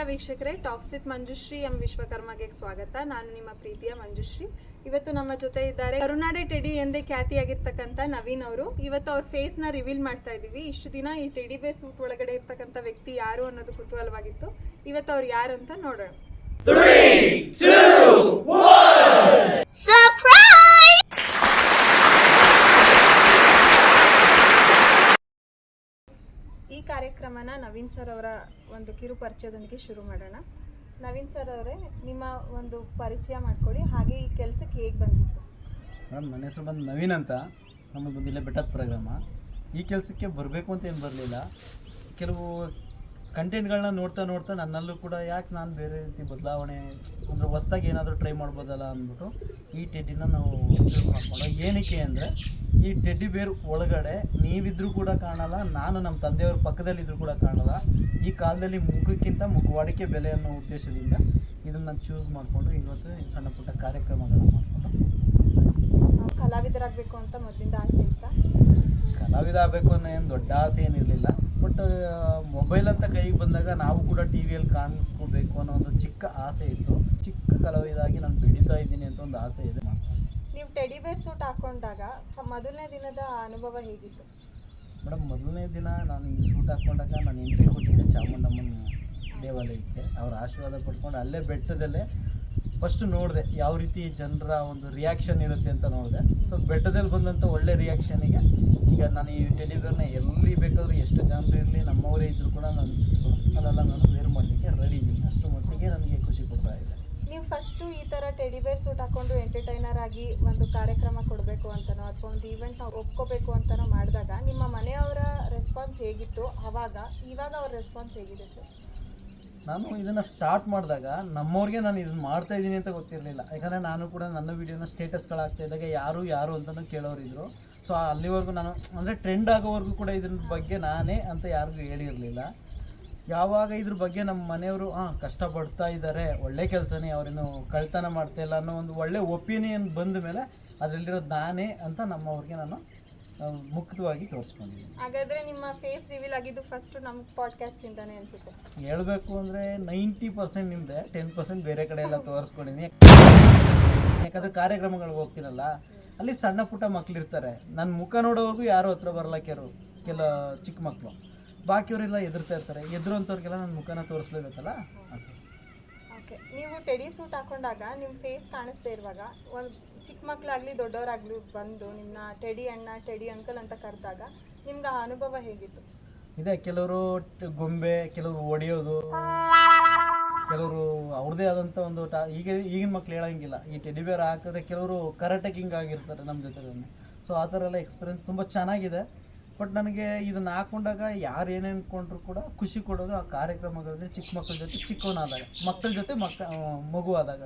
ವೀಕ್ಷಕರೇ, talks with Manjushree M ವಿಶ್ವಕರ್ಮಗೆ ಸ್ವಾಗತ. ನಾನು ನಿಮ್ಮ ಪ್ರೀತಿಯ ಮಂಜುಶ್ರೀ. ಇವತ್ತು ನಮ್ಮ ಜೊತೆ ಇದ್ದಾರೆ ಕರುನಾಡೆ ಟೆಡಿ ಎಂದೇ ಖ್ಯಾತಿಯಾಗಿರ್ತಕ್ಕಂಥ ನವೀನ್ ಅವರು. ಇವತ್ತು ಅವ್ರ ಫೇಸ್ನ ರಿವೀಲ್ ಮಾಡ್ತಾ ಇದ್ದೀವಿ. ಇಷ್ಟು ದಿನ ಈ ಟೆಡಿ ಬೇರ್ ಸೂಟ್ ಒಳಗಡೆ ಇರ್ತಕ್ಕಂಥ ವ್ಯಕ್ತಿ ಯಾರು ಅನ್ನೋದು ಕುತೂಹಲವಾಗಿತ್ತು. ಇವತ್ತು ಅವ್ರು ಯಾರು ಅಂತ ನೋಡೋಣ. 3, 2, 1 ಸರ್ಪ್ರೈಸ್! ಈ ಕಾರ್ಯಕ್ರಮನ ನವೀನ್ ಸರ್ ಅವರ ಒಂದು ಕಿರು ಪರಿಚಯದೊಂದಿಗೆ ಶುರು ಮಾಡೋಣ. ನವೀನ್ ಸರ್ ಅವರೇ, ನಿಮ್ಮ ಒಂದು ಪರಿಚಯ ಮಾಡ್ಕೊಳ್ಳಿ, ಹಾಗೆ ಈ ಕೆಲಸಕ್ಕೆ ಹೇಗೆ ಬಂದ್ರಿ ಸರ್? ಮೇಡಮ್, ನನ್ನ ಹೆಸರು ಬಂದು ನವೀನ್ ಅಂತ. ನಮ್ಮದು ಬಂದಿಲ್ಲ ಬೆಟ್ಟದ ಪ್ರೋಗ್ರಾಮ. ಈ ಕೆಲಸಕ್ಕೆ ಬರಬೇಕು ಅಂತ ಏನು ಬರಲಿಲ್ಲ. ಕೆಲವು ಕಂಟೆಂಟ್ಗಳನ್ನ ನೋಡ್ತಾ ನನ್ನಲ್ಲೂ ಕೂಡ ಯಾಕೆ ನಾನು ಬೇರೆ ರೀತಿ ಬದಲಾವಣೆ ಅಂದರೆ ಹೊಸ್ದಾಗಿ ಏನಾದರೂ ಟ್ರೈ ಮಾಡ್ಬೋದಲ್ಲ ಅಂದ್ಬಿಟ್ಟು ಈ ಟೆಡ್ಡಿನ ನಾವು ಚೂಸ್ ಮಾಡ್ಕೊಂಡು. ಏನಕ್ಕೆ ಅಂದರೆ ಈ ಟೆಡ್ಡಿ ಬೇರ್ ಒಳಗಡೆ ನೀವಿದ್ರೂ ಕೂಡ ಕಾಣಲ್ಲ, ನಾನು ನಮ್ಮ ತಂದೆಯವ್ರ ಪಕ್ಕದಲ್ಲಿದ್ದರೂ ಕೂಡ ಕಾಣಲ್ಲ. ಈ ಕಾಲದಲ್ಲಿ ಮುಖಕ್ಕಿಂತ ಮುಖವಾಡಿಕೆ ಬೆಲೆ ಅನ್ನೋ ಉದ್ದೇಶದಿಂದ ಇದನ್ನು ನಾನು ಚೂಸ್ ಮಾಡಿಕೊಂಡು ಇವತ್ತು ಸಣ್ಣ ಪುಟ್ಟ ಕಾರ್ಯಕ್ರಮಗಳನ್ನ ಮಾಡಿಕೊಂಡು ಕಲಾವಿದರಾಗಬೇಕು ಅಂತ ಮೊದಲಿಂದ ಆಸೆ ಇತ್ತಾ? ಕಲಾವಿದ ಆಗಬೇಕು ಅನ್ನೋ ಏನು ದೊಡ್ಡ ಆಸೆ ಏನಿರಲಿಲ್ಲ. ಬಟ್ ಮೊಬೈಲ್ ಅಂತ ಕೈಗೆ ಬಂದಾಗ ನಾವು ಕೂಡ ಟಿ ವಿಯಲ್ಲಿ ಕಾಣಿಸ್ಕೋಬೇಕು ಅನ್ನೋ ಒಂದು ಚಿಕ್ಕ ಆಸೆ ಇತ್ತು. ಚಿಕ್ಕ ಕಲಾವಿದಾಗಿ ನಾನು ಬೆಳೀತಾ ಇದ್ದೀನಿ ಅಂತ ಒಂದು ಆಸೆ ಇದೆ. ನೀವು ಟೆಡಿ ಬೇರ್ ಸೂಟ್ ಹಾಕೊಂಡಾಗ ಮೊದಲನೇ ದಿನದ ಅನುಭವ ಹೇಗಿತ್ತು? ಮೇಡಮ್, ಮೊದಲನೇ ದಿನ ನಾನು ಈ ಸೂಟ್ ಹಾಕ್ಕೊಂಡಾಗ ನಾನು ಎಂಟ್ರಿ ಕೊಟ್ಟಿದ್ದೆ ಚಾಮುಂಡಮ್ಮನ ದೇವಾಲಯಕ್ಕೆ. ಅವರ ಆಶೀರ್ವಾದ ಪಡ್ಕೊಂಡು ಅಲ್ಲೇ ಬೆಟ್ಟದಲ್ಲೇ ಫಸ್ಟ್ ನೋಡಿದೆ ಯಾವ ರೀತಿ ಜನರ ಒಂದು ರಿಯಾಕ್ಷನ್ ಇರುತ್ತೆ ಅಂತ ನೋಡಿದೆ. ಸೊ ಬೆಟ್ಟದಲ್ಲಿ ಬಂದಂಥ ಒಳ್ಳೆ ರಿಯಾಕ್ಷನಿಗೆ ಈಗ ನಾನು ಈ ಟೆಡಿ ಬೇರ್ನ ಎಲ್ಲಿ ಬೇಕಾದರೂ ಎಷ್ಟು ಜನರು ಇರಲಿ, ನಮ್ಮವರೇ ಇದ್ದರೂ ಕೂಡ ನಾನು ಅದೆಲ್ಲ ನಾನು ವೇರ್ ಮಾಡಲಿಕ್ಕೆ ರೆಡಿ ಇದ್ದೀನಿ. ಅಷ್ಟು ಮಟ್ಟಿಗೆ ನನಗೆ ಖುಷಿ ಕೊಡ್ತಾ ಇದೆ. ನೀವು ಫಸ್ಟು ಈ ಥರ ಟೆಡಿ ಬೇರ್ ಸೂಟ್ ಹಾಕ್ಕೊಂಡು ಎಂಟರ್ಟೈನರ್ ಆಗಿ ಒಂದು ಕಾರ್ಯಕ್ರಮ ಕೊಡಬೇಕು ಅಂತನೋ ಅಥವಾ ಒಂದು ಈವೆಂಟ್ ಒಪ್ಕೋಬೇಕು ಅಂತನೋ ಮಾಡಿದಾಗ ನಿಮ್ಮ ಮನೆಯವರ ರೆಸ್ಪಾನ್ಸ್ ಹೇಗಿತ್ತು ಇವಾಗ ಅವ್ರ ರೆಸ್ಪಾನ್ಸ್ ಹೇಗಿದೆ ಸರ್? ನಾನು ಇದನ್ನು ಸ್ಟಾರ್ಟ್ ಮಾಡಿದಾಗ ನಮ್ಮವ್ರಿಗೆ ನಾನು ಇದನ್ನು ಮಾಡ್ತಾಯಿದ್ದೀನಿ ಅಂತ ಗೊತ್ತಿರಲಿಲ್ಲ. ಯಾಕಂದರೆ ನಾನು ಕೂಡ ನನ್ನ ವೀಡಿಯೋನ ಸ್ಟೇಟಸ್ಗಳಾಗ್ತಾ ಇದ್ದಾಗ ಯಾರು ಅಂತಲೂ ಕೇಳೋರಿದ್ರು. ಸೊ ಅಲ್ಲಿವರೆಗೂ ನಾನು ಅಂದರೆ ಟ್ರೆಂಡ್ ಆಗೋವರೆಗೂ ಕೂಡ ಇದ್ರ ಬಗ್ಗೆ ನಾನೇ ಅಂತ ಯಾರಿಗೂ ಹೇಳಿರಲಿಲ್ಲ. ಯಾವಾಗ ಇದ್ರ ಬಗ್ಗೆ ನಮ್ಮ ಮನೆಯವರು ಕಷ್ಟಪಡ್ತಾ ಇದ್ದಾರೆ, ಒಳ್ಳೆ ಕೆಲಸನೇ, ಅವರೇನು ಕಳ್ತನ ಮಾಡ್ತಾಯಿಲ್ಲ ಅನ್ನೋ ಒಂದು ಒಳ್ಳೆ ಒಪಿನಿಯನ್ ಬಂದ ಮೇಲೆ ಅದರಲ್ಲಿರೋದು ನಾನೇ ಅಂತ ನಮ್ಮವ್ರಿಗೆ ನಾನು ಮುಕ್ತವಾಗಿ ತೋರಿಸ್ಕೊಂಡಿದ್ದೀನಿ. ಹಾಗಾದರೆ ನಿಮ್ಮ ಫೇಸ್ ರಿವೀಲ್ ಆಗಿದ್ದು ಫಸ್ಟ್ ನಮ್ಮ ಪಾಡ್ಕಾಸ್ಟಿಂದಾನೇ ಅನಿಸುತ್ತೆ. ಹೇಳಬೇಕು ಅಂದರೆ 90% ನಿಮ್ಮದೆ, 10% ಬೇರೆ ಕಡೆ ಎಲ್ಲ ತೋರಿಸ್ಕೊಂಡಿದ್ದೀನಿ. ಯಾಕಂದರೆ ಕಾರ್ಯಕ್ರಮಗಳಿಗೆ ಹೋಗ್ತೀನಲ್ಲ, ಅಲ್ಲಿ ಸಣ್ಣ ಪುಟ್ಟ ಮಕ್ಕಳಿರ್ತಾರೆ. ನನ್ನ ಮುಖ ನೋಡೋವರೆಗೂ ಯಾರು ಹತ್ರ ಬರಲಕ್ಕಿರೋ ಕೆಲ ಚಿಕ್ಕ ಮಕ್ಕಳು, ಬಾಕಿಯವರೆಲ್ಲ ಎದುರ್ತಾ ಇರ್ತಾರೆ. ಎದುರಂಥವ್ರಿಗೆಲ್ಲ ನನ್ನ ಮುಖನ ತೋರಿಸ್ಲೇಬೇಕಲ್ಲ. ಓಕೆ, ನೀವು ಟೆಡಿ ಸೂಟ್ ಹಾಕೊಂಡಾಗ ನಿಮ್ಮ ಫೇಸ್ ಕಾಣಿಸ್ತಾ ಇರುವಾಗ ಒಂದು ಚಿಕ್ಕ ಮಕ್ಕಳಾಗಲಿ ದೊಡ್ಡವರಾಗಲಿ ಬಂದು ನಿಮ್ಮ ಟೆಡಿ ಅಣ್ಣ, ಟೆಡಿ ಅಂಕಲ್ ಅಂತ ಕರೆದಾಗ ನಿಮ್ಗೆ ಆ ಅನುಭವ ಹೇಗಿತ್ತು? ಇದೆ, ಕೆಲವರು ಗೊಂಬೆ, ಕೆಲವರು ಹೊಡೆಯೋದು, ಕೆಲವರು ಅವ್ರದ್ದೇ ಆದಂಥ ಒಂದು ಈಗಿನ ಮಕ್ಳು ಹೇಳೋಂಗಿಲ್ಲ. ಈ ಟೆಡಿ ಬೇರ್ ಹಾಕಿದ್ರೆ ಕೆಲವರು ಕರಾಟೆ ಕಿಂಗ್ ಆಗಿರ್ತಾರೆ ನಮ್ಮ ಜೊತೆ. ಸೊ ಆ ಥರ ಎಲ್ಲ ಎಕ್ಸ್ಪೀರಿಯನ್ಸ್ ತುಂಬ ಚೆನ್ನಾಗಿದೆ. ಬಟ್ ನನಗೆ ಇದನ್ನು ಹಾಕ್ಕೊಂಡಾಗ ಯಾರು ಏನೇ ಅಂದ್ಕೊಂಡ್ರು ಕೂಡ ಖುಷಿ ಕೊಡೋದು ಆ ಕಾರ್ಯಕ್ರಮಗಳಲ್ಲಿ ಚಿಕ್ಕ ಮಕ್ಕಳ ಜೊತೆ, ಚಿಕ್ಕವನಾದಾಗ, ಮಕ್ಕಳ ಜೊತೆ ಮಗು ಆದಾಗ.